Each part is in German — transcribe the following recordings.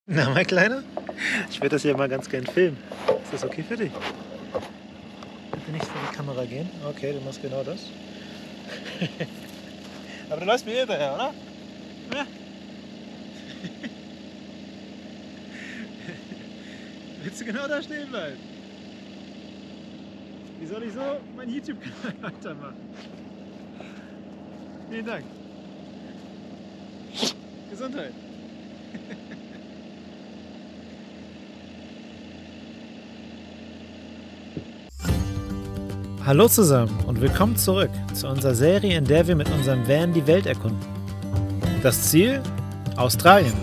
Na, mein Kleiner? Ich würde das hier mal ganz gern filmen. Ist das okay für dich? Bitte nicht vor die Kamera gehen. Okay, du machst genau das. Aber du läufst mir hinterher, oder? Ja. Willst du genau da stehen bleiben? Wie soll ich so mein YouTube-Kanal weitermachen? Vielen Dank. Gesundheit. Hallo zusammen und willkommen zurück zu unserer Serie, in der wir mit unserem Van die Welt erkunden. Das Ziel? Australien.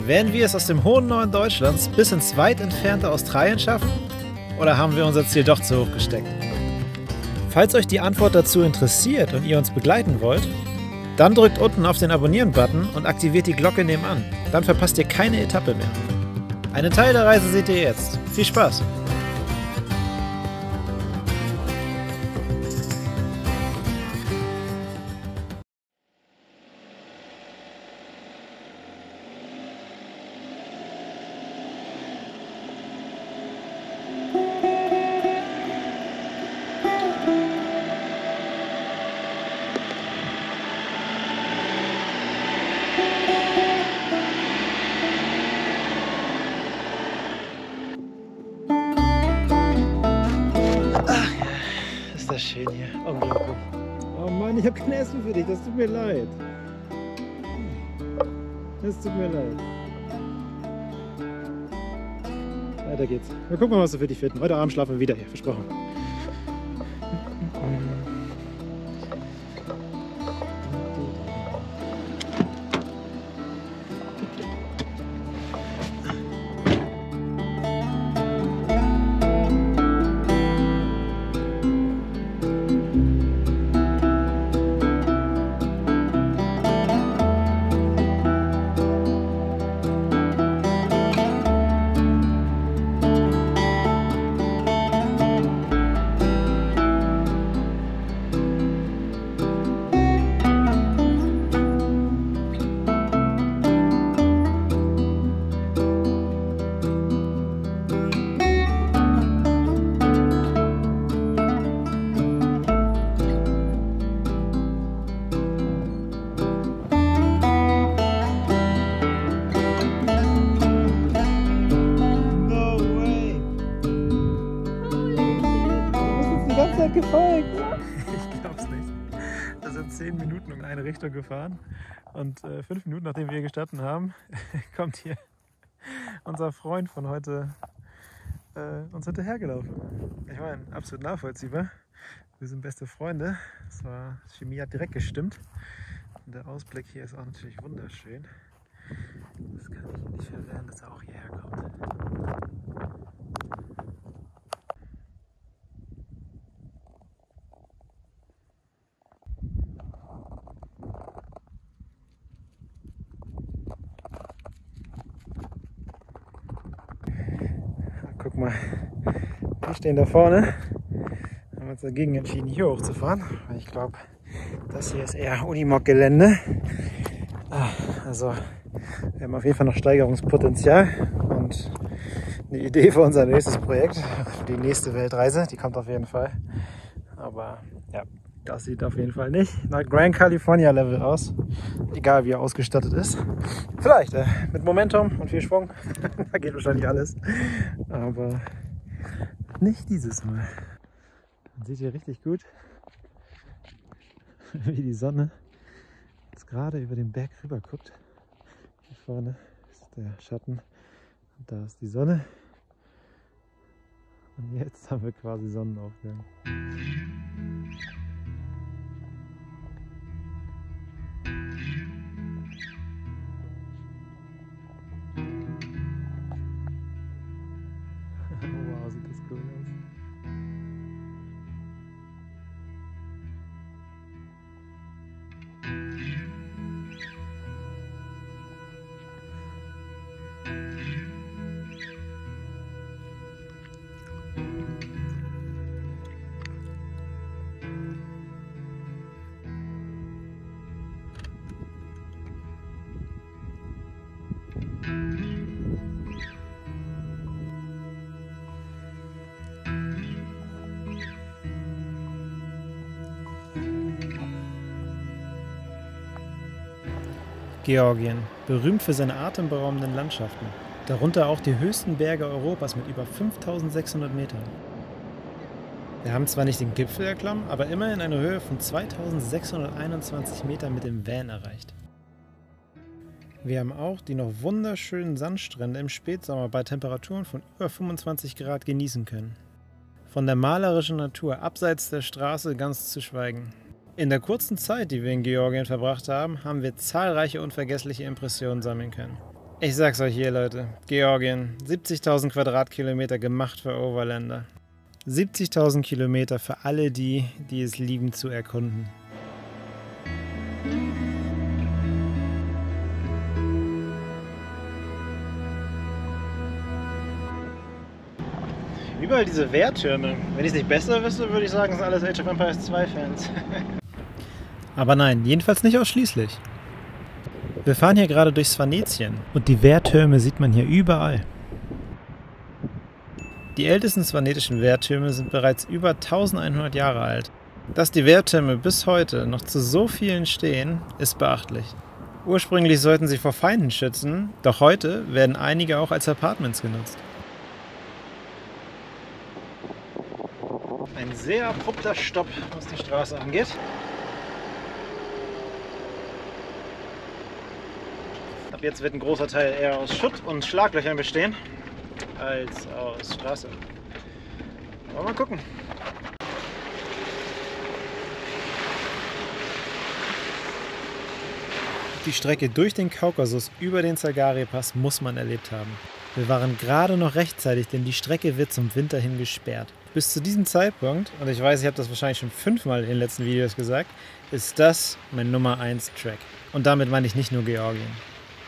Werden wir es aus dem hohen Norden Deutschlands bis ins weit entfernte Australien schaffen? Oder haben wir unser Ziel doch zu hoch gesteckt? Falls euch die Antwort dazu interessiert und ihr uns begleiten wollt, dann drückt unten auf den Abonnieren-Button und aktiviert die Glocke nebenan. Dann verpasst ihr keine Etappe mehr. Einen Teil der Reise seht ihr jetzt. Viel Spaß! Ist das schön hier. Unglaublich. Oh Mann, ich habe kein Essen für dich. Das tut mir leid. Das tut mir leid. Weiter geht's. Wir gucken mal, was wir für dich finden. Heute Abend schlafen wir wieder hier. Versprochen. Gefolgt. Ich glaub's nicht. Wir sind 10 Minuten in eine Richtung gefahren und 5 Minuten nachdem wir gestanden haben, kommt hier unser Freund von heute uns hinterhergelaufen. Ich meine, absolut nachvollziehbar. Wir sind beste Freunde. Chemie hat direkt gestimmt. Und der Ausblick hier ist auch natürlich wunderschön. Das kann ich nicht verwehren, dass er auch hierher kommt. Guck mal, wir stehen da vorne, haben uns dagegen entschieden, hier hochzufahren, weil ich glaube, das hier ist eher Unimog-Gelände. Also wir haben auf jeden Fall noch Steigerungspotenzial und eine Idee für unser nächstes Projekt, für die nächste Weltreise, die kommt auf jeden Fall. Aber ja, das sieht auf jeden Fall nicht nach Grand California Level aus, egal wie er ausgestattet ist. Vielleicht mit Momentum und viel Schwung, da geht wahrscheinlich alles, aber nicht dieses Mal. Man sieht hier richtig gut, wie die Sonne jetzt gerade über den Berg rüber guckt. Hier vorne ist der Schatten und da ist die Sonne. Und jetzt haben wir quasi Sonnenaufgang. Wow, sieht das cool aus. Georgien, berühmt für seine atemberaubenden Landschaften, darunter auch die höchsten Berge Europas mit über 5600 Metern. Wir haben zwar nicht den Gipfel erklommen, aber immerhin eine Höhe von 2621 Metern mit dem Van erreicht. Wir haben auch die noch wunderschönen Sandstrände im Spätsommer bei Temperaturen von über 25 Grad genießen können. Von der malerischen Natur abseits der Straße ganz zu schweigen. In der kurzen Zeit, die wir in Georgien verbracht haben, haben wir zahlreiche unvergessliche Impressionen sammeln können. Ich sag's euch hier, Leute, Georgien, 70.000 Quadratkilometer gemacht für Overlander. 70.000 Kilometer für alle die, die es lieben zu erkunden. Überall diese Wehrtürme. Wenn ich es nicht besser wüsste, würde ich sagen, sind alles Age of Empires 2 Fans. Aber nein, jedenfalls nicht ausschließlich. Wir fahren hier gerade durch Svanetien und die Wehrtürme sieht man hier überall. Die ältesten svanetischen Wehrtürme sind bereits über 1100 Jahre alt. Dass die Wehrtürme bis heute noch zu so vielen stehen, ist beachtlich. Ursprünglich sollten sie vor Feinden schützen, doch heute werden einige auch als Apartments genutzt. Ein sehr abrupter Stopp, was die Straße angeht. Ab jetzt wird ein großer Teil eher aus Schutt und Schlaglöchern bestehen, als aus Straße. Aber mal gucken. Die Strecke durch den Kaukasus über den Zagari-Pass muss man erlebt haben. Wir waren gerade noch rechtzeitig, denn die Strecke wird zum Winter hin gesperrt. Bis zu diesem Zeitpunkt, und ich weiß, ich habe das wahrscheinlich schon 5-mal in den letzten Videos gesagt, ist das mein Nummer 1 Track. Und damit meine ich nicht nur Georgien.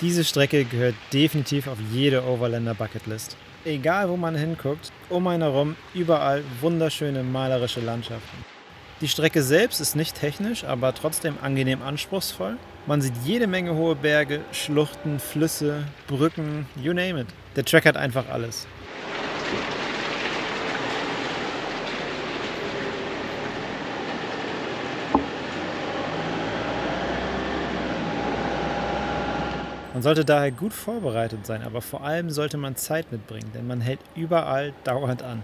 Diese Strecke gehört definitiv auf jede Overlander Bucketlist. Egal wo man hinguckt, um einen herum, überall wunderschöne malerische Landschaften. Die Strecke selbst ist nicht technisch, aber trotzdem angenehm anspruchsvoll. Man sieht jede Menge hohe Berge, Schluchten, Flüsse, Brücken, you name it. Der Track hat einfach alles. Man sollte daher gut vorbereitet sein, aber vor allem sollte man Zeit mitbringen, denn man hält überall dauernd an,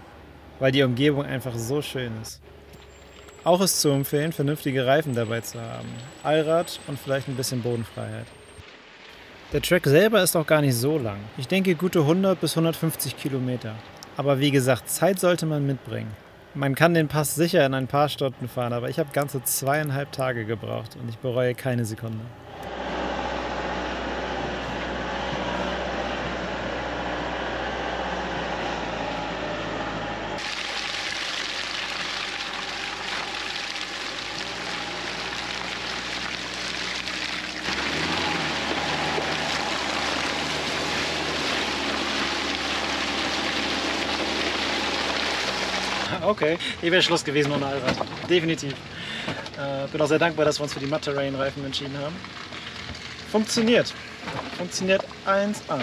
weil die Umgebung einfach so schön ist. Auch ist zu empfehlen, vernünftige Reifen dabei zu haben, Allrad und vielleicht ein bisschen Bodenfreiheit. Der Track selber ist auch gar nicht so lang. Ich denke gute 100 bis 150 Kilometer. Aber wie gesagt, Zeit sollte man mitbringen. Man kann den Pass sicher in ein paar Stunden fahren, aber ich habe ganze 2,5 Tage gebraucht und ich bereue keine Sekunde. Okay, hier wäre Schluss gewesen ohne Allrad. Definitiv. Bin auch sehr dankbar, dass wir uns für die Mud-Terrain-Reifen entschieden haben. Funktioniert. Funktioniert 1A.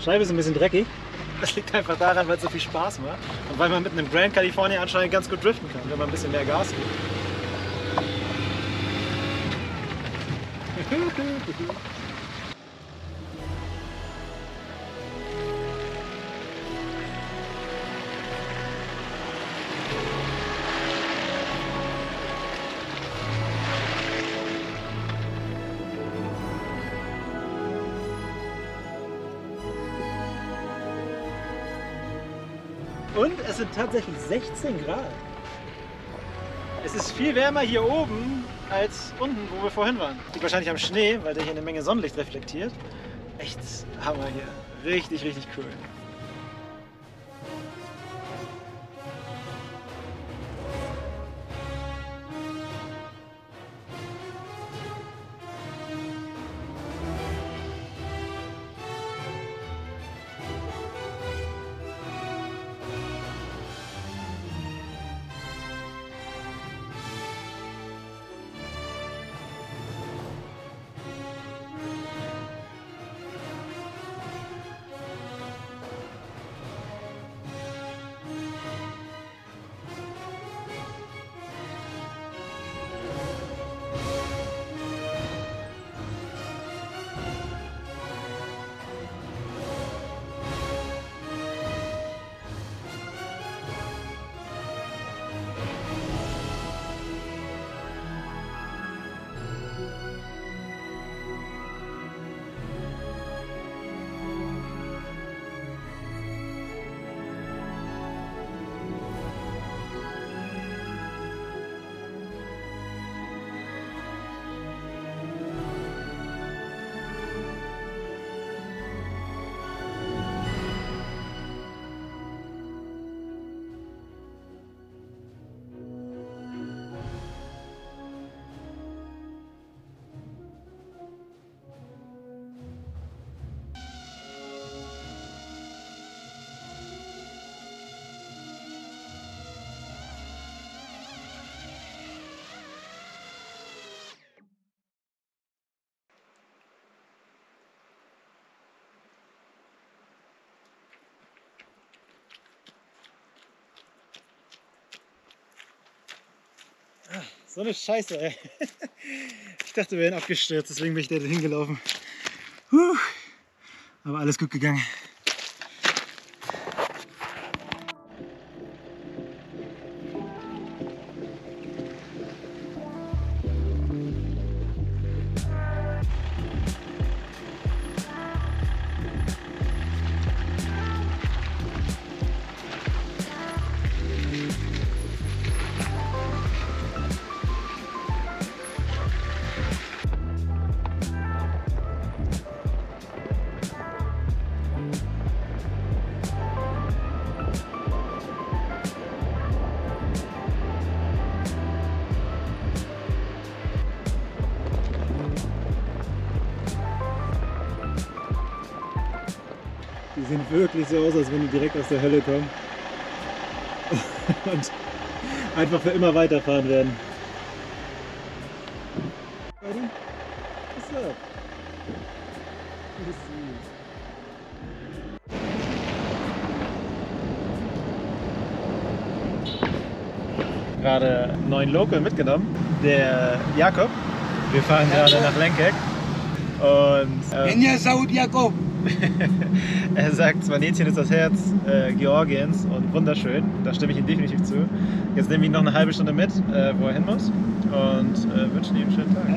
Scheibe ist ein bisschen dreckig. Das liegt einfach daran, weil es so viel Spaß macht und weil man mit einem Grand California anscheinend ganz gut driften kann, wenn man ein bisschen mehr Gas gibt. Und es sind tatsächlich 16 Grad. Es ist viel wärmer hier oben als unten, wo wir vorhin waren. Liegt wahrscheinlich am Schnee, weil der hier eine Menge Sonnenlicht reflektiert. Echt Hammer hier. Richtig, richtig cool. So eine Scheiße, ey. Ich dachte, wir wären abgestürzt, deswegen bin ich da hingelaufen. Aber alles gut gegangen. Die sehen wirklich so aus, als wenn die direkt aus der Hölle kommen und einfach für immer weiterfahren werden. What's up? Gerade einen neuen Local mitgenommen, der Jakob. Wir fahren gerade nach Lenkeck und er sagt, Svanetien ist das Herz Georgiens und wunderschön, da stimme ich ihm definitiv zu. Jetzt nehme ich ihn noch eine halbe Stunde mit, wo er hin muss und wünsche ihm einen schönen Tag.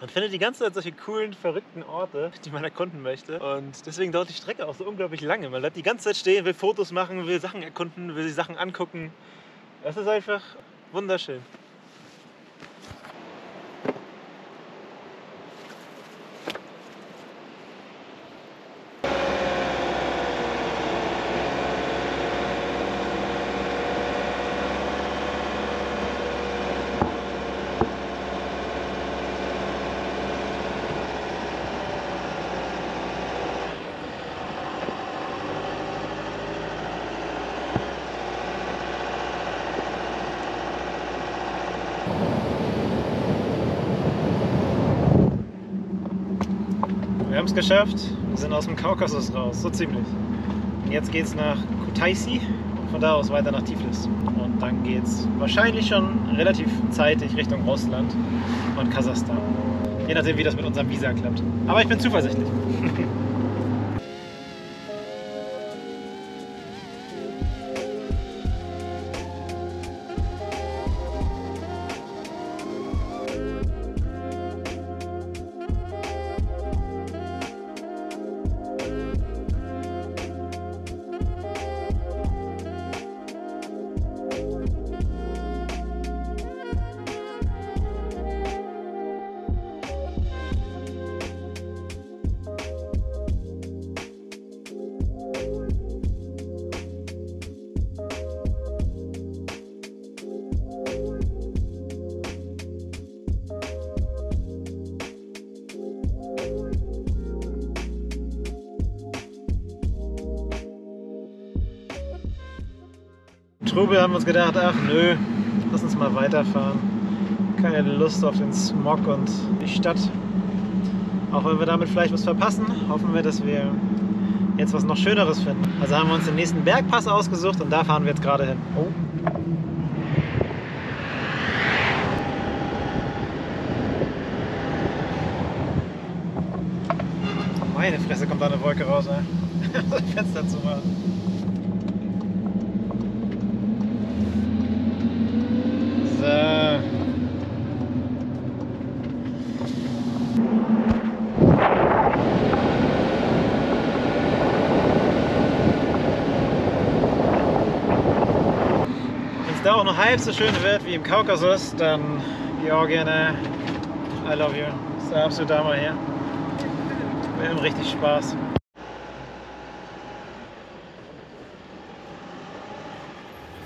Man findet die ganze Zeit solche coolen, verrückten Orte, die man erkunden möchte. Und deswegen dauert die Strecke auch so unglaublich lange. Man bleibt die ganze Zeit stehen, will Fotos machen, will Sachen erkunden, will sich Sachen angucken. Es ist einfach wunderschön. Wir haben es geschafft, wir sind aus dem Kaukasus raus, so ziemlich. Und jetzt geht es nach Kutaisi und von da aus weiter nach Tiflis. Und dann geht es wahrscheinlich schon relativ zeitig Richtung Russland und Kasachstan. Je nachdem, wie das mit unserem Visa klappt. Aber ich bin zuversichtlich. Trubel haben wir uns gedacht, ach nö, lass uns mal weiterfahren. Keine Lust auf den Smog und die Stadt. Auch wenn wir damit vielleicht was verpassen, hoffen wir, dass wir jetzt was noch Schöneres finden. Also haben wir uns den nächsten Bergpass ausgesucht und da fahren wir jetzt gerade hin. Oh. Meine Fresse, kommt da eine Wolke raus, ey. Das Fenster zu machen. So. Wenn es da auch noch halb so schön wird wie im Kaukasus, dann Georgien, I love you. Das ist der absolute Hammer hier. Wir haben richtig Spaß.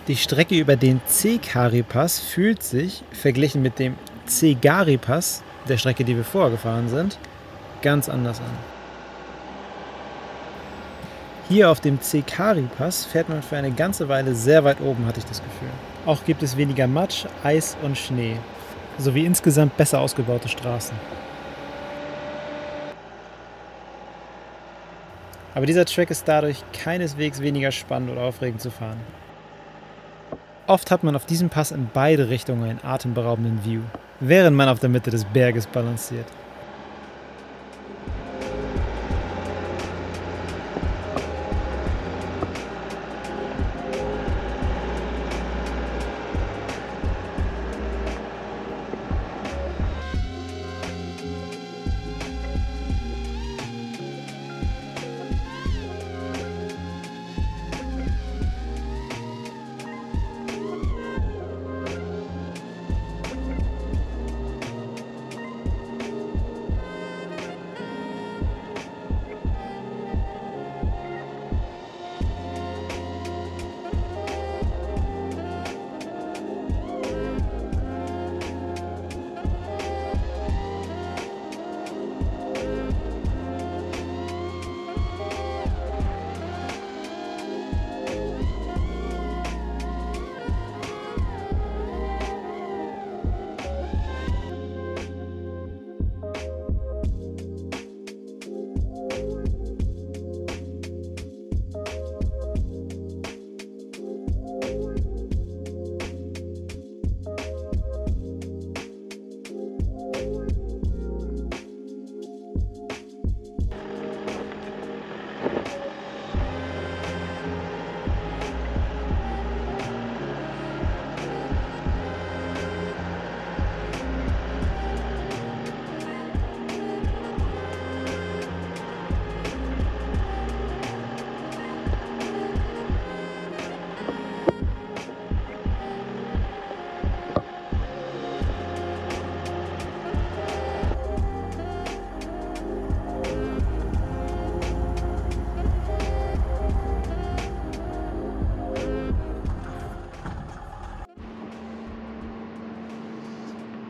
Die Strecke über den C-Kari-Pass fühlt sich, verglichen mit dem C-Gari-Pass, der Strecke, die wir vorher gefahren sind, ganz anders an. Hier auf dem C-Kari-Pass fährt man für eine ganze Weile sehr weit oben, hatte ich das Gefühl. Auch gibt es weniger Matsch, Eis und Schnee, sowie insgesamt besser ausgebaute Straßen. Aber dieser Track ist dadurch keineswegs weniger spannend oder aufregend zu fahren. Oft hat man auf diesem Pass in beide Richtungen einen atemberaubenden View, während man auf der Mitte des Berges balanciert.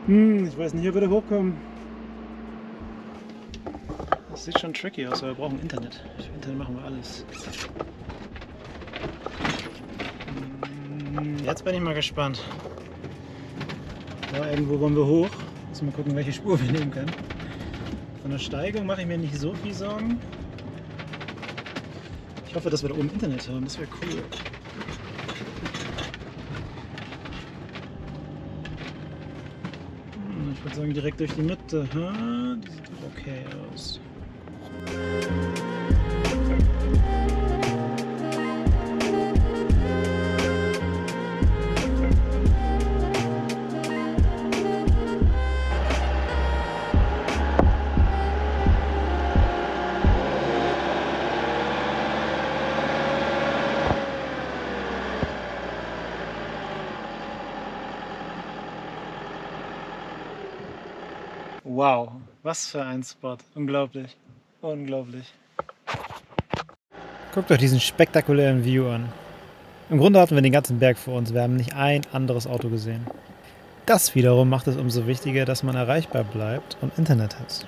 Ich weiß nicht, ob wir da hochkommen. Das sieht schon tricky aus, aber wir brauchen Internet. Für Internet machen wir alles. Jetzt bin ich mal gespannt. Da irgendwo wollen wir hoch. Müssen wir mal gucken, welche Spur wir nehmen können. Von der Steigung mache ich mir nicht so viel Sorgen. Ich hoffe, dass wir da oben Internet haben. Das wäre cool. Ich würde sagen, direkt durch die Mitte. Die sieht doch okay aus. Wow, was für ein Spot. Unglaublich. Unglaublich. Guckt euch diesen spektakulären View an. Im Grunde hatten wir den ganzen Berg vor uns. Wir haben nicht ein anderes Auto gesehen. Das wiederum macht es umso wichtiger, dass man erreichbar bleibt und Internet hat.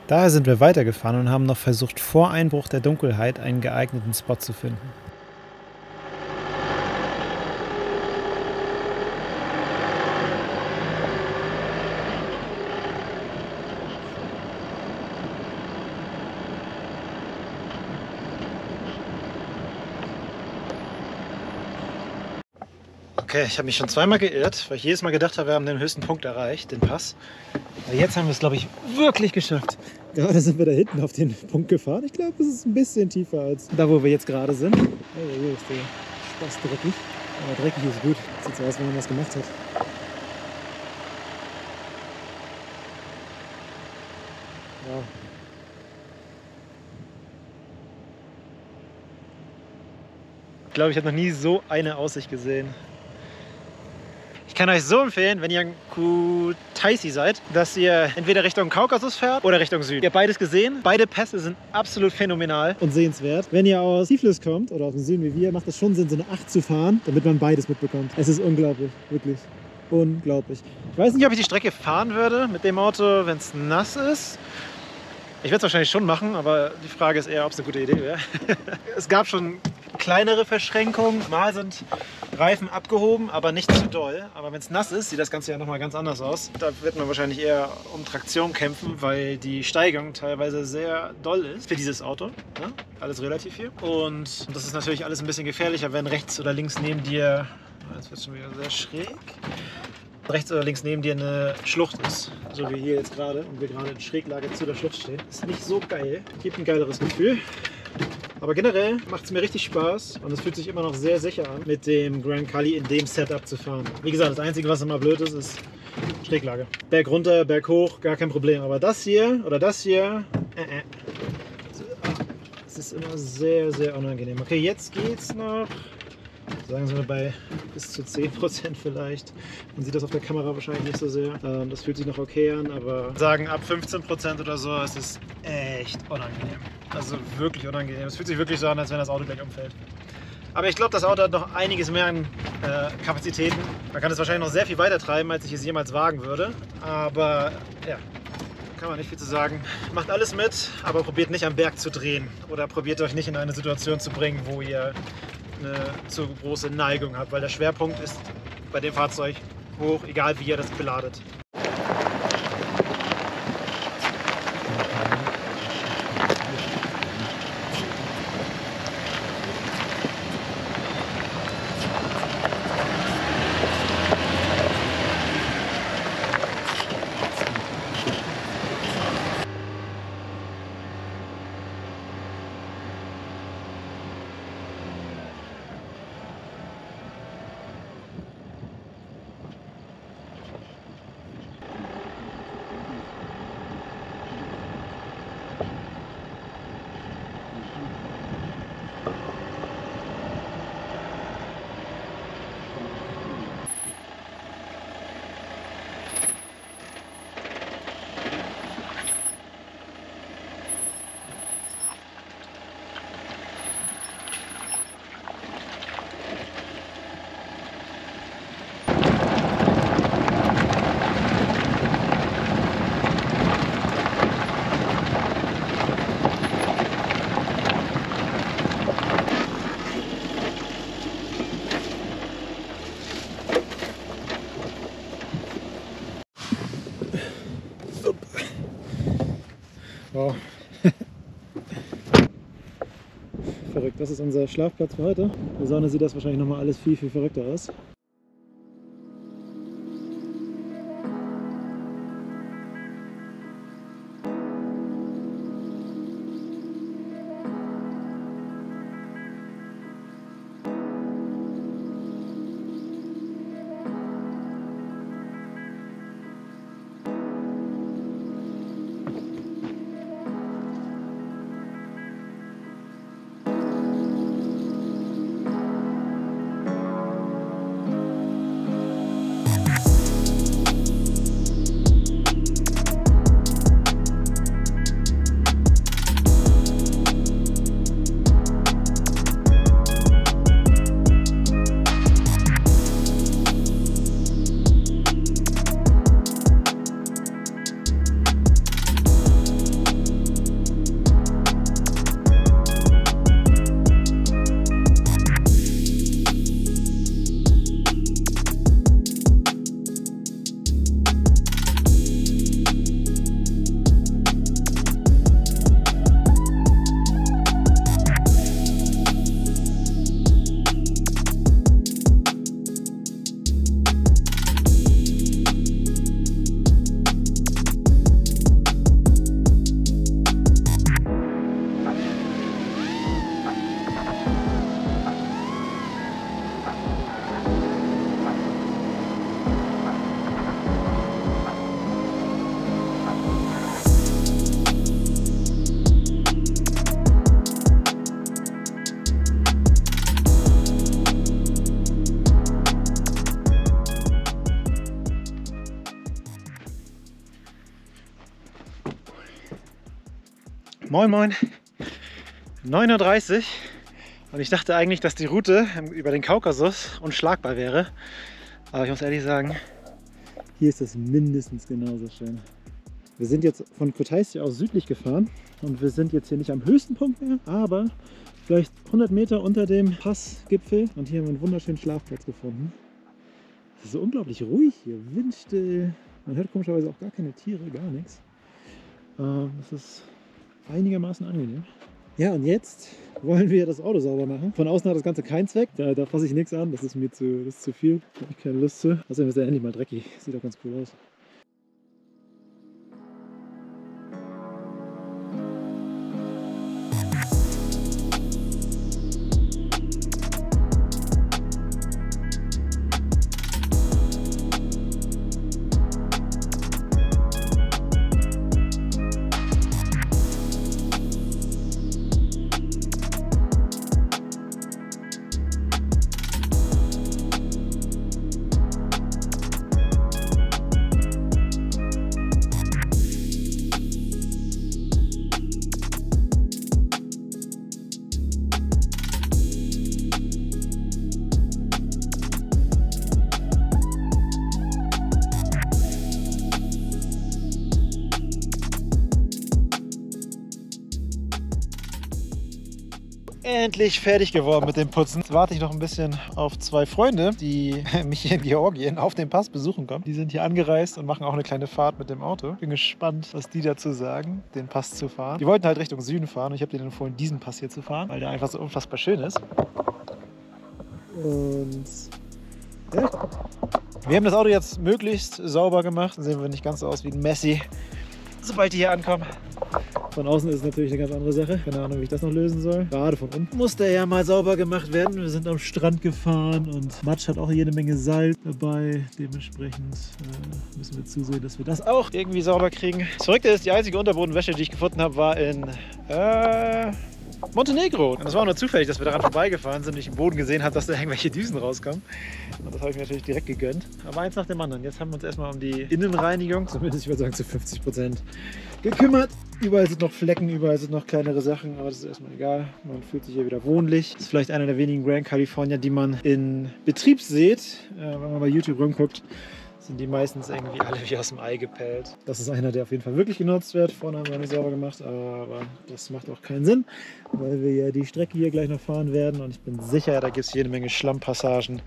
Daher sind wir weitergefahren und haben noch versucht, vor Einbruch der Dunkelheit einen geeigneten Spot zu finden. Okay, ich habe mich schon zweimal geirrt, weil ich jedes Mal gedacht habe, wir haben den höchsten Punkt erreicht, den Pass. Aber jetzt haben wir es, glaube ich, wirklich geschafft. Gerade sind wir da hinten auf den Punkt gefahren. Ich glaube, es ist ein bisschen tiefer als da, wo wir jetzt gerade sind. Oh, hier ist der Spaß dreckig. Aber dreckig ist gut. Sieht so aus, wenn man was gemacht hat. Ja. Ich glaube, ich habe noch nie so eine Aussicht gesehen. Ich kann euch so empfehlen, wenn ihr in Kutaisi seid, dass ihr entweder Richtung Kaukasus fährt oder Richtung Süden. Ihr habt beides gesehen. Beide Pässe sind absolut phänomenal und sehenswert. Wenn ihr aus Tiflis kommt oder aus dem Süden wie wir, macht es schon Sinn, so eine 8 zu fahren, damit man beides mitbekommt. Es ist unglaublich, wirklich unglaublich. Ich weiß nicht, ob ich die Strecke fahren würde mit dem Auto, wenn es nass ist. Ich werde es wahrscheinlich schon machen, aber die Frage ist eher, ob es eine gute Idee wäre. Es gab schon kleinere Verschränkungen. Mal sind Reifen abgehoben, aber nicht zu doll. Aber wenn es nass ist, sieht das Ganze ja nochmal ganz anders aus. Da wird man wahrscheinlich eher um Traktion kämpfen, weil die Steigung teilweise sehr doll ist für dieses Auto. Ne? Alles relativ hier. Und das ist natürlich alles ein bisschen gefährlicher, wenn rechts oder links neben dir, jetzt wird es schon wieder sehr schräg, rechts oder links neben dir eine Schlucht ist, so wie hier jetzt gerade, und wir gerade in Schräglage zu der Schlucht stehen. Ist nicht so geil, gibt ein geileres Gefühl. Aber generell macht es mir richtig Spaß und es fühlt sich immer noch sehr sicher an, mit dem Grand Kali in dem Setup zu fahren. Wie gesagt, das Einzige, was immer blöd ist, ist Schräglage. Berg runter, Berg hoch, gar kein Problem. Aber das hier oder das hier, es ist immer sehr, sehr unangenehm. Okay, jetzt geht's noch. Sagen wir bei bis zu 10% vielleicht. Man sieht das auf der Kamera wahrscheinlich nicht so sehr. Das fühlt sich noch okay an, aber sagen ab 15% oder so, es ist echt unangenehm. Also wirklich unangenehm. Es fühlt sich wirklich so an, als wenn das Auto gleich umfällt. Aber ich glaube, das Auto hat noch einiges mehr an Kapazitäten. Man kann es wahrscheinlich noch sehr viel weiter treiben, als ich es jemals wagen würde. Aber ja, kann man nicht viel zu sagen. Macht alles mit, aber probiert nicht am Berg zu drehen. Oder probiert euch nicht in eine Situation zu bringen, wo ihr eine zu große Neigung hat, weil der Schwerpunkt ist bei dem Fahrzeug hoch, egal wie ihr das beladet. Wow. Verrückt, das ist unser Schlafplatz für heute. In der Sonne sieht das wahrscheinlich nochmal alles viel, viel verrückter aus. Moin moin, 9:30 Uhr und ich dachte eigentlich, dass die Route über den Kaukasus unschlagbar wäre. Aber ich muss ehrlich sagen, hier ist es mindestens genauso schön. Wir sind jetzt von Kutaisi aus südlich gefahren und wir sind jetzt hier nicht am höchsten Punkt mehr, aber vielleicht 100 Meter unter dem Passgipfel und hier haben wir einen wunderschönen Schlafplatz gefunden. Es ist so unglaublich ruhig hier, windstill. Man hört komischerweise auch gar keine Tiere, gar nichts. Es ist einigermaßen angenehm. Ja, und jetzt wollen wir das Auto sauber machen. Von außen hat das Ganze keinen Zweck. Da fasse ich nichts an. Das ist mir zu viel. Da habe ich keine Lust zu. Außerdem ist der endlich mal dreckig. Sieht doch ganz cool aus. Endlich fertig geworden mit dem Putzen. Jetzt warte ich noch ein bisschen auf zwei Freunde, die mich hier in Georgien auf dem Pass besuchen kommen. Die sind hier angereist und machen auch eine kleine Fahrt mit dem Auto. Bin gespannt, was die dazu sagen, den Pass zu fahren. Die wollten halt Richtung Süden fahren und ich habe denen empfohlen, diesen Pass hier zu fahren, weil der einfach so unfassbar schön ist. Und ja, wir haben das Auto jetzt möglichst sauber gemacht. Dann sehen wir nicht ganz so aus wie ein Messi, sobald die hier ankommen. Von außen ist es natürlich eine ganz andere Sache. Keine Ahnung, wie ich das noch lösen soll. Gerade von unten muss der ja mal sauber gemacht werden. Wir sind am Strand gefahren und Matsch hat auch jede Menge Salz dabei. Dementsprechend müssen wir zusehen, dass wir das auch irgendwie sauber kriegen. Das Verrückte ist, die einzige Unterbodenwäsche, die ich gefunden habe, war in Montenegro. Und das war auch nur zufällig, dass wir daran vorbeigefahren sind und ich im Boden gesehen habe, dass da irgendwelche Düsen rauskommen. Und das habe ich mir natürlich direkt gegönnt. Aber eins nach dem anderen. Jetzt haben wir uns erstmal um die Innenreinigung, zumindest ich würde sagen zu 50%, gekümmert. Überall sind noch Flecken, überall sind noch kleinere Sachen, aber das ist erstmal egal. Man fühlt sich hier wieder wohnlich. Das ist vielleicht einer der wenigen Grand California, die man in Betrieb sieht, wenn man bei YouTube rumguckt. Sind die meistens irgendwie alle wie aus dem Ei gepellt. Das ist einer, der auf jeden Fall wirklich genutzt wird. Vorne haben wir nicht sauber gemacht, aber das macht auch keinen Sinn, weil wir ja die Strecke hier gleich noch fahren werden und ich bin sicher, da gibt es jede Menge Schlammpassagen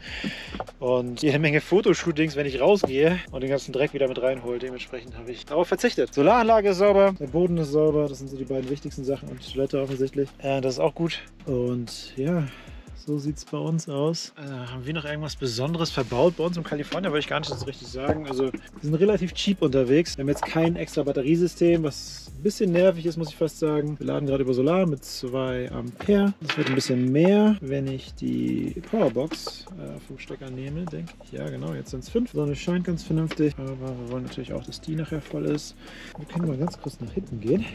und jede Menge Fotoshootings, wenn ich rausgehe und den ganzen Dreck wieder mit reinhole. Dementsprechend habe ich darauf verzichtet. Solaranlage ist sauber, der Boden ist sauber, das sind so die beiden wichtigsten Sachen und die Toilette offensichtlich. Das ist auch gut und ja, so sieht es bei uns aus. Haben wir noch irgendwas Besonderes verbaut bei uns in Kalifornien? Würde ich gar nicht so richtig sagen. Also wir sind relativ cheap unterwegs. Wir haben jetzt kein extra Batteriesystem, was ein bisschen nervig ist, muss ich fast sagen. Wir laden gerade über Solar mit 2 Ampere. Das wird ein bisschen mehr, wenn ich die Powerbox vom Stecker nehme, denke ich. Ja genau, jetzt sind es 5. Die Sonne scheint ganz vernünftig. Aber wir wollen natürlich auch, dass die nachher voll ist. Wir können mal ganz kurz nach hinten gehen.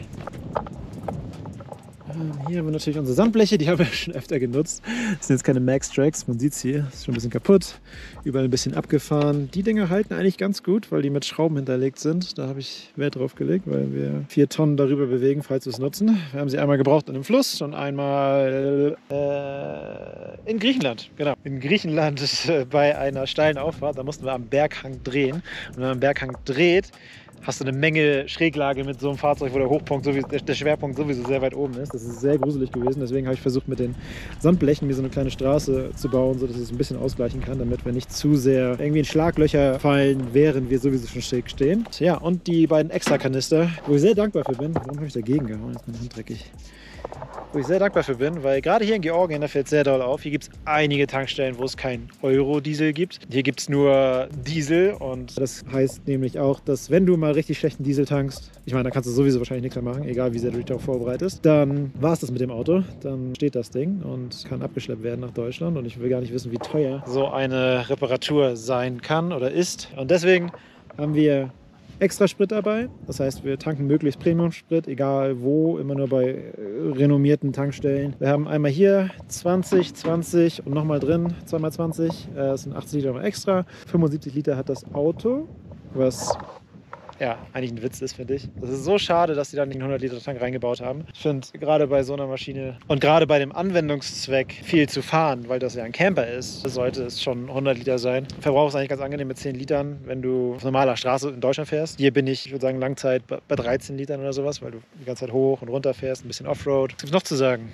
Hier haben wir natürlich unsere Sandbleche, die haben wir schon öfter genutzt. Das sind jetzt keine Max-Tracks, man sieht es hier, ist schon ein bisschen kaputt. Überall ein bisschen abgefahren. Die Dinger halten eigentlich ganz gut, weil die mit Schrauben hinterlegt sind. Da habe ich Wert drauf gelegt, weil wir 4 Tonnen darüber bewegen, falls wir es nutzen. Wir haben sie einmal gebraucht in einem Fluss und einmal in Griechenland. Genau, in Griechenland bei einer steilen Auffahrt. Da mussten wir am Berghang drehen. Und wenn man am Berghang dreht, hast du eine Menge Schräglage mit so einem Fahrzeug, wo der Hochpunkt, der Schwerpunkt sowieso sehr weit oben ist. Das ist sehr gruselig gewesen. Deswegen habe ich versucht, mit den Sandblechen mir so eine kleine Straße zu bauen, sodass es ein bisschen ausgleichen kann, damit wir nicht zu sehr irgendwie in Schlaglöcher fallen, während wir sowieso schon schräg stehen. Ja, und die beiden Extrakanister, wo ich sehr dankbar für bin. Warum habe ich dagegen gehauen? Jetzt ist meine Hand dreckig. Wo ich sehr dankbar für bin, weil gerade hier in Georgien, da fällt sehr doll auf, hier gibt es einige Tankstellen, wo es kein Euro-Diesel gibt. Hier gibt es nur Diesel und das heißt nämlich auch, dass wenn du mal richtig schlechten Diesel tankst, ich meine, da kannst du sowieso wahrscheinlich nichts mehr machen, egal wie sehr du dich darauf vorbereitest, dann war es das mit dem Auto, dann steht das Ding und kann abgeschleppt werden nach Deutschland und ich will gar nicht wissen, wie teuer so eine Reparatur sein kann oder ist. Und deswegen haben wir extra Sprit dabei. Das heißt, wir tanken möglichst Premium-Sprit, egal wo, immer nur bei renommierten Tankstellen. Wir haben einmal hier 20, 20 und nochmal drin 2x20. Das sind 80 Liter noch extra. 75 Liter hat das Auto, was ja, eigentlich ein Witz ist, finde ich. Das ist so schade, dass sie da nicht einen 100-Liter-Tank reingebaut haben. Ich finde, gerade bei so einer Maschine und gerade bei dem Anwendungszweck viel zu fahren, weil das ja ein Camper ist, sollte es schon 100 Liter sein. Verbrauch ist eigentlich ganz angenehm mit 10 Litern, wenn du auf normaler Straße in Deutschland fährst. Hier bin ich würde sagen, Langzeit bei 13 Litern oder sowas, weil du die ganze Zeit hoch und runter fährst, ein bisschen Offroad. Was gibt es noch zu sagen?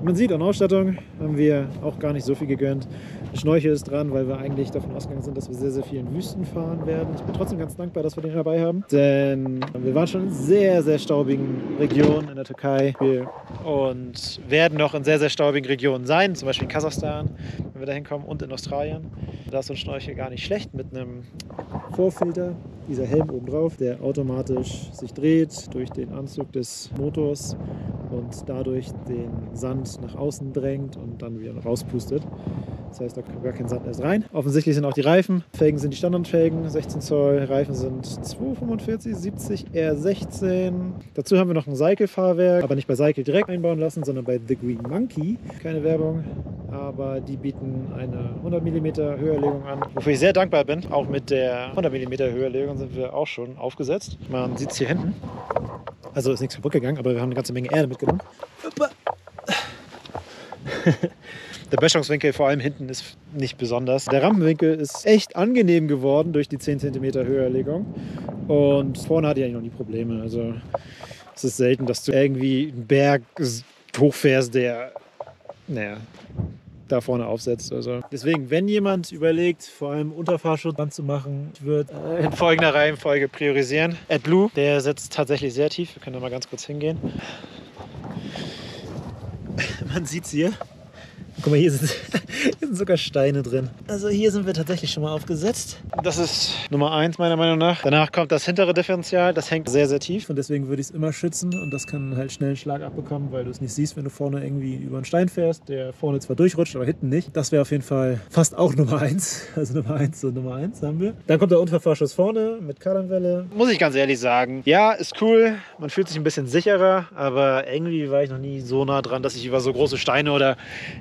Man sieht, an Ausstattung haben wir auch gar nicht so viel gegönnt. Schnorchel ist dran, weil wir eigentlich davon ausgegangen sind, dass wir sehr, sehr viel in Wüsten fahren werden. Ich bin trotzdem ganz dankbar, dass wir den dabei haben, denn wir waren schon in sehr, sehr staubigen Regionen in der Türkei und werden noch in sehr, sehr staubigen Regionen sein, zum Beispiel in Kasachstan, wenn wir da hinkommen, und in Australien. Da ist so ein Schnorchel gar nicht schlecht mit einem Vorfilter, dieser Helm oben drauf, der automatisch sich dreht durch den Anzug des Motors und dadurch den Sand nach außen drängt und dann wieder rauspustet. Das heißt, da kommt gar kein Sand erst rein. Offensichtlich sind auch die Reifen. Felgen sind die Standardfelgen, 16 Zoll. Reifen sind 245, 70 R16. Dazu haben wir noch ein Cycle-Fahrwerk, aber nicht bei Cycle direkt einbauen lassen, sondern bei The Green Monkey. Keine Werbung, aber die bieten eine 100 mm Höherlegung an, wofür ich sehr dankbar bin. Auch mit der 100 mm Höherlegung sind wir auch schon aufgesetzt. Man sieht es hier hinten. Also ist nichts kaputt gegangen, aber wir haben eine ganze Menge Erde mitgenommen. Der Böschungswinkel vor allem hinten ist nicht besonders. Der Rampenwinkel ist echt angenehm geworden durch die 10 cm Höherlegung. Und vorne hatte ich eigentlich noch nie Probleme. Also es ist selten, dass du irgendwie einen Berg hochfährst, der da vorne aufsetzt. Also deswegen, wenn jemand überlegt, vor allem Unterfahrschutz anzumachen, ich würde in folgender Reihenfolge priorisieren. AdBlue, der sitzt tatsächlich sehr tief. Wir können da mal ganz kurz hingehen. Man sieht es hier. Guck mal, hier sind sogar Steine drin. Also hier sind wir tatsächlich schon mal aufgesetzt. Das ist Nummer 1 meiner Meinung nach. Danach kommt das hintere Differential. Das hängt sehr, sehr tief. Und deswegen würde ich es immer schützen. Und das kann halt schnell einen Schlag abbekommen, weil du es nicht siehst, wenn du vorne irgendwie über einen Stein fährst, der vorne zwar durchrutscht, aber hinten nicht. Das wäre auf jeden Fall fast auch Nummer 1. Also Nummer 1 und Nummer 1 haben wir. Dann kommt der Unterfahrschutz vorne mit Kardanwelle. Muss ich ganz ehrlich sagen. Ja, ist cool. Man fühlt sich ein bisschen sicherer. Aber irgendwie war ich noch nie so nah dran, dass ich über so große Steine oder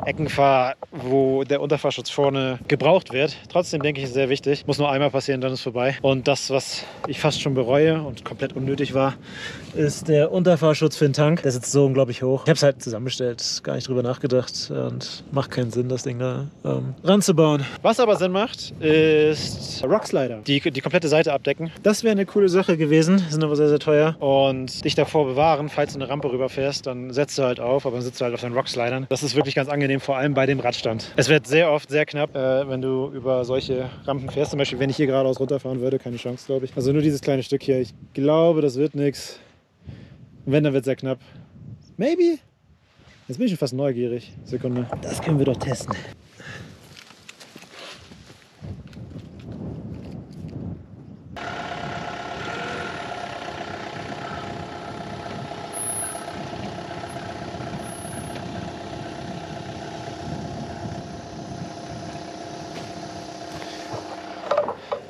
Ecken fahre, wo der Unterfahrschutz vorne gebraucht wird. Trotzdem denke ich, ist sehr wichtig. Muss nur einmal passieren, dann ist vorbei. Und das, was ich fast schon bereue und komplett unnötig war, ist der Unterfahrschutz für den Tank. Der sitzt so unglaublich hoch. Ich habe es halt zusammengestellt, gar nicht drüber nachgedacht und macht keinen Sinn, das Ding da ranzubauen. Was aber Sinn macht, ist Rockslider. Die komplette Seite abdecken. Das wäre eine coole Sache gewesen, sind aber sehr, sehr teuer. Und dich davor bewahren, falls du eine Rampe rüberfährst, dann setzt du halt auf, aber dann sitzt du halt auf deinen Rockslidern. Das ist wirklich ganz angenehm, vor allem bei dem Radstand. Es wird sehr oft sehr knapp, wenn du über solche Rampen fährst. Zum Beispiel, wenn ich hier geradeaus runterfahren würde, keine Chance, glaube ich. Also nur dieses kleine Stück hier. Ich glaube, das wird nichts. Und wenn, dann wird es sehr knapp. Maybe? Jetzt bin ich schon fast neugierig. Sekunde. Das können wir doch testen.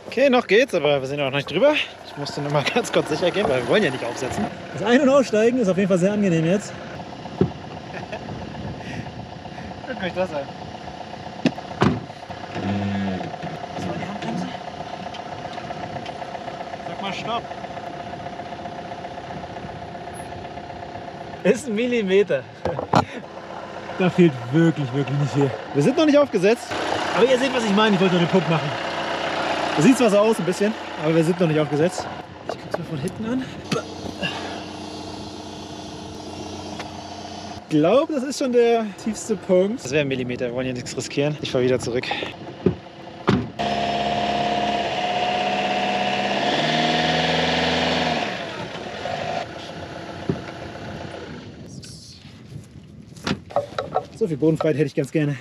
Okay, noch geht's, aber wir sind auch noch nicht drüber. Ich musste nur mal ganz kurz sicher gehen, weil wir wollen ja nicht aufsetzen. Das Ein- und Aussteigen ist auf jeden Fall sehr angenehm jetzt. Guckt euch das an. Was war die Handbremse? Sag mal Stopp. Ist ein Millimeter. Da fehlt wirklich, wirklich nicht viel. Wir sind noch nicht aufgesetzt, aber ihr seht, was ich meine. Ich wollte nur den Punkt machen. Das sieht zwar so aus ein bisschen, aber wir sind noch nicht aufgesetzt. Ich guck's mal von hinten an. Ich glaube, das ist schon der tiefste Punkt. Das wäre ein Millimeter, wir wollen ja nichts riskieren. Ich fahre wieder zurück. So viel Bodenfreiheit hätte ich ganz gerne.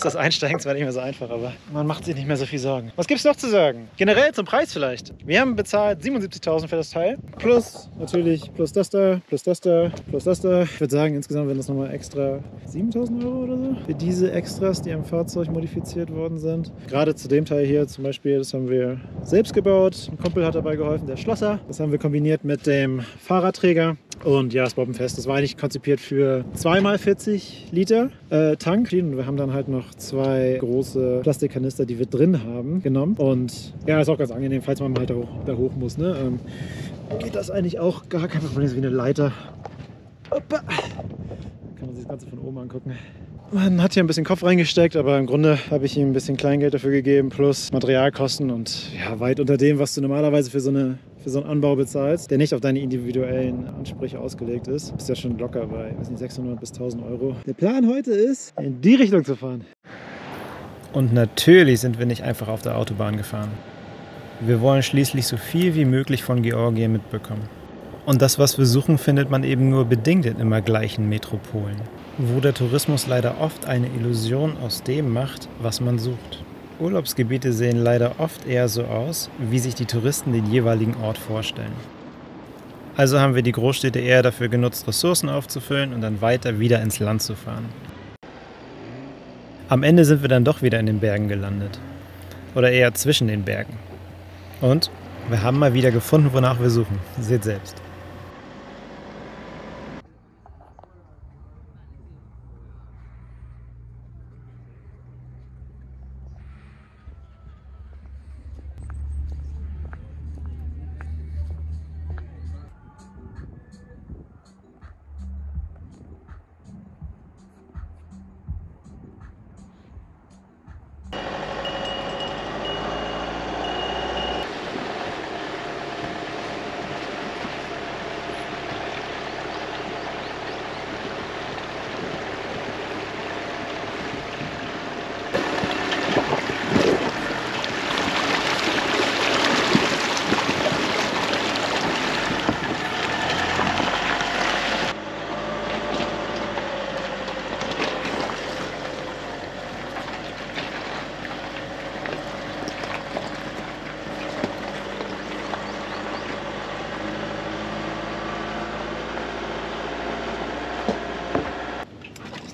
Das Einsteigen zwar nicht mehr so einfach, aber man macht sich nicht mehr so viel Sorgen. Was gibt es noch zu sagen? Generell zum Preis vielleicht. Wir haben bezahlt 77.000 für das Teil. Plus natürlich, plus das da, plus das da, plus das da. Ich würde sagen, insgesamt werden das nochmal extra 7.000 € oder so. Für diese Extras, die am Fahrzeug modifiziert worden sind. Gerade zu dem Teil hier zum Beispiel, das haben wir selbst gebaut. Ein Kumpel hat dabei geholfen, der Schlosser. Das haben wir kombiniert mit dem Fahrradträger. Und ja, das Bobbenfest, das war eigentlich konzipiert für 2x 40 Liter Tank. Und wir haben dann halt noch 2 große Plastikkanister, die wir drin haben, genommen. Und ja, ist auch ganz angenehm, falls man mal halt da hoch muss. Ne? Geht das eigentlich auch gar kein Problem, so wie eine Leiter. Opa. Kann man sich das Ganze von oben angucken. Man hat hier ein bisschen Kopf reingesteckt, aber im Grunde habe ich ihm ein bisschen Kleingeld dafür gegeben, plus Materialkosten und ja, weit unter dem, was du normalerweise für so einen Anbau bezahlst, der nicht auf deine individuellen Ansprüche ausgelegt ist. Bist ja schon locker bei 600 bis 1000 Euro. Der Plan heute ist, in die Richtung zu fahren. Und natürlich sind wir nicht einfach auf der Autobahn gefahren. Wir wollen schließlich so viel wie möglich von Georgien mitbekommen. Und das, was wir suchen, findet man eben nur bedingt in immer gleichen Metropolen, wo der Tourismus leider oft eine Illusion aus dem macht, was man sucht. Urlaubsgebiete sehen leider oft eher so aus, wie sich die Touristen den jeweiligen Ort vorstellen. Also haben wir die Großstädte eher dafür genutzt, Ressourcen aufzufüllen und dann weiter wieder ins Land zu fahren. Am Ende sind wir dann doch wieder in den Bergen gelandet. Oder eher zwischen den Bergen. Und wir haben mal wieder gefunden, wonach wir suchen. Seht selbst.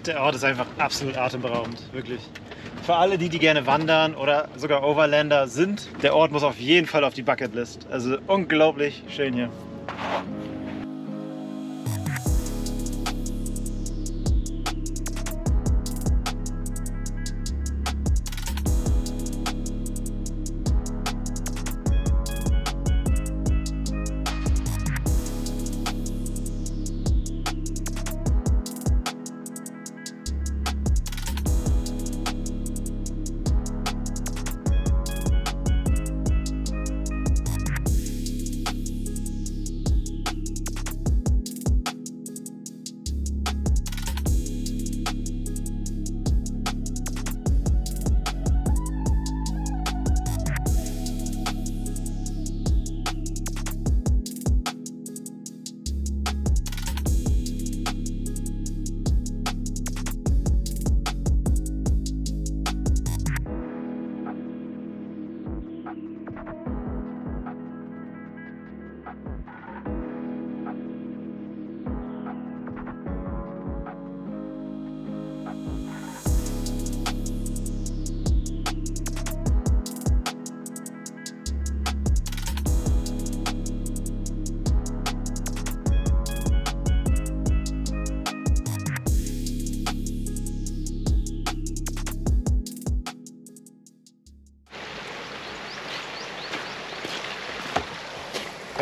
Der Ort ist einfach absolut atemberaubend, wirklich. Für alle, die gerne wandern oder sogar Overlander sind, der Ort muss auf jeden Fall auf die Bucketlist. Also unglaublich schön hier.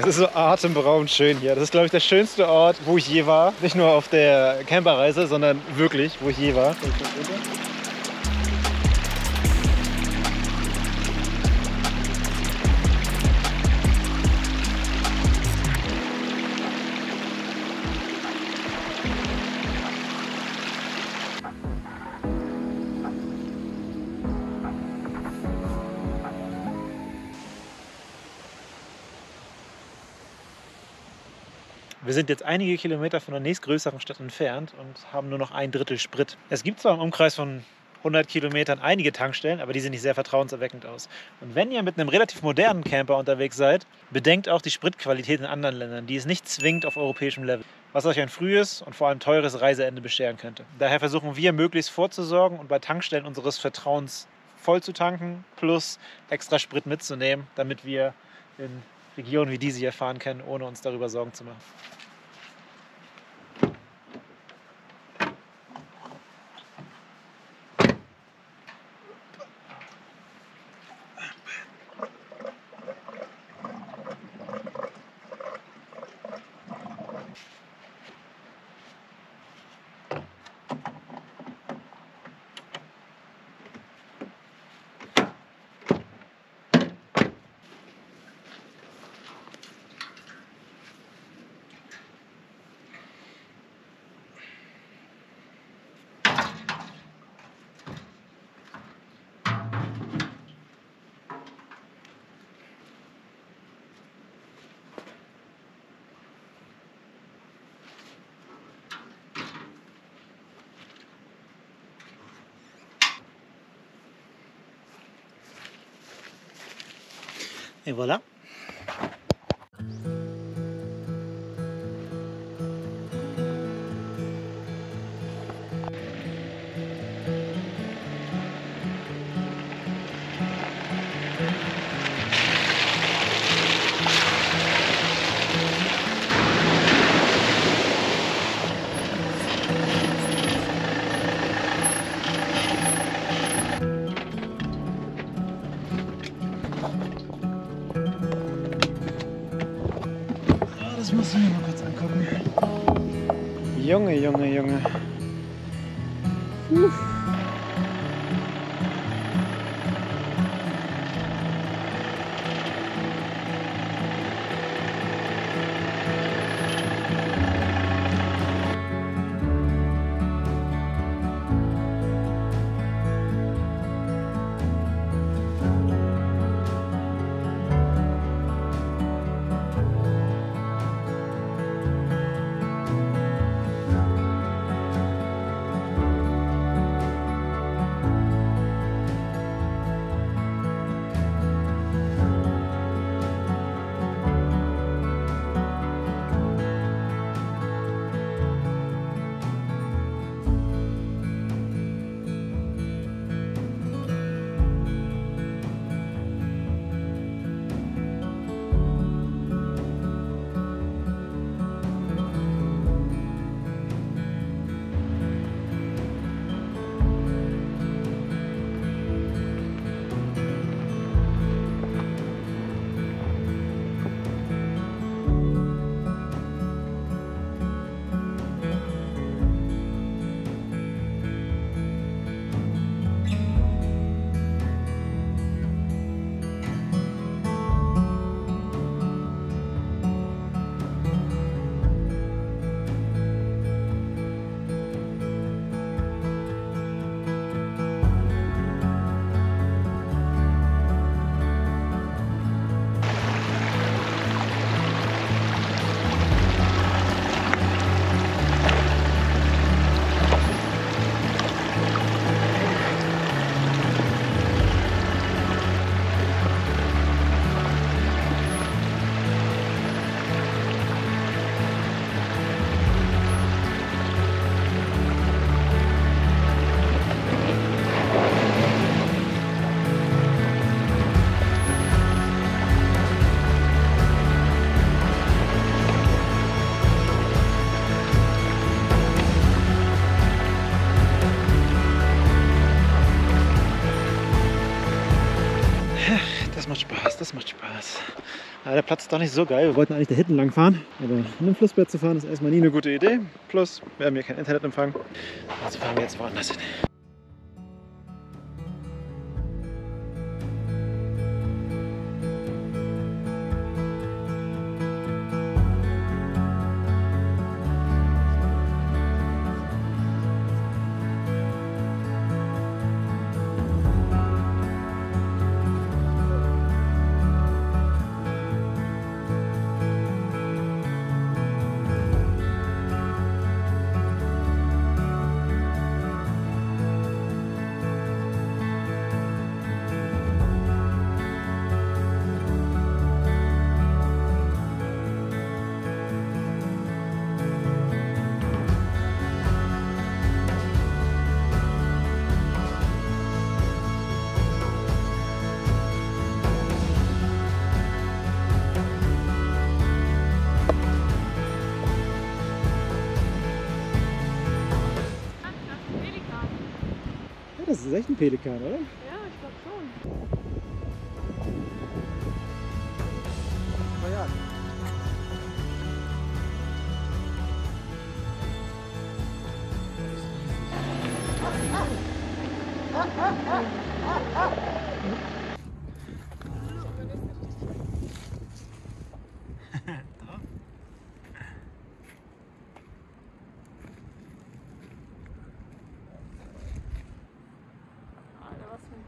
Es ist so atemberaubend schön hier. Das ist, glaube ich, der schönste Ort, wo ich je war. Nicht nur auf der Camperreise, sondern wirklich, wo ich je war. Wir sind jetzt einige Kilometer von der nächstgrößeren Stadt entfernt und haben nur noch 1/3 Sprit. Es gibt zwar im Umkreis von 100 Kilometern einige Tankstellen, aber die sehen nicht sehr vertrauenserweckend aus. Und wenn ihr mit einem relativ modernen Camper unterwegs seid, bedenkt auch die Spritqualität in anderen Ländern. Die ist nicht zwingend auf europäischem Level, was euch ein frühes und vor allem teures Reiseende bescheren könnte. Daher versuchen wir möglichst vorzusorgen und bei Tankstellen unseres Vertrauens voll zu tanken, plus extra Sprit mitzunehmen, damit wir in Regionen wie diese hier fahren können, ohne uns darüber Sorgen zu machen. Et voilà. Das muss ich mir mal kurz angucken. Junge, Junge, Junge. Das macht Spaß. Aber der Platz ist doch nicht so geil. Wir wollten eigentlich da hinten lang fahren. Aber in einem Flussbett zu fahren ist erstmal nie eine gute Idee. Plus, wir haben hier kein Internetempfang. Also fahren wir jetzt woanders hin. Das ist echt ein Pelikan, oder? Ja, ich glaube schon. Na ja. Alter, was für ein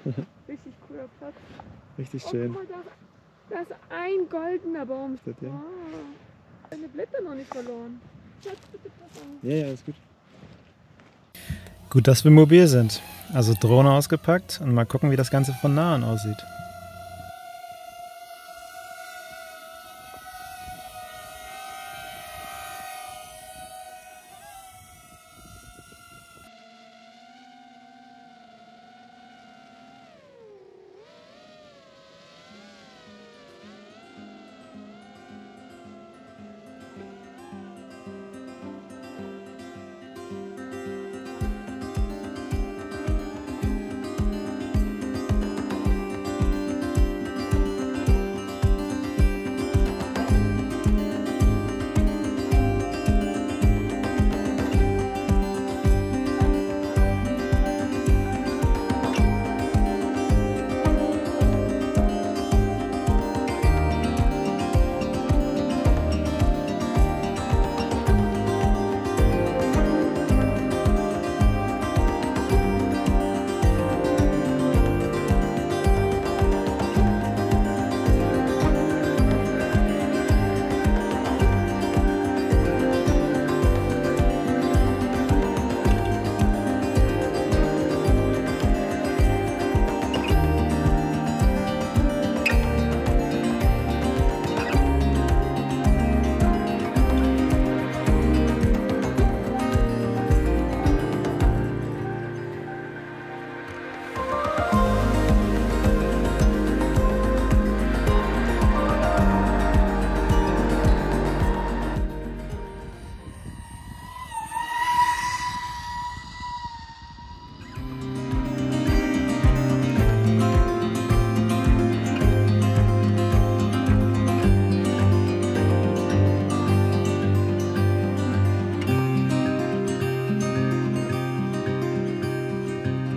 Richtig cooler Platz. Richtig Oh, schön. guck mal, da ist ein goldener Baum. Das, ja. Deine Blätter noch nicht verloren. Schatz, bitte pass auf. Ja, ist gut. Gut, dass wir mobil sind. Also Drohne ausgepackt und mal gucken, wie das Ganze von nahen aussieht.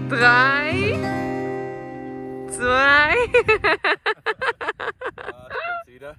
Drei, zwei. Ja, jetzt kommt's wieder.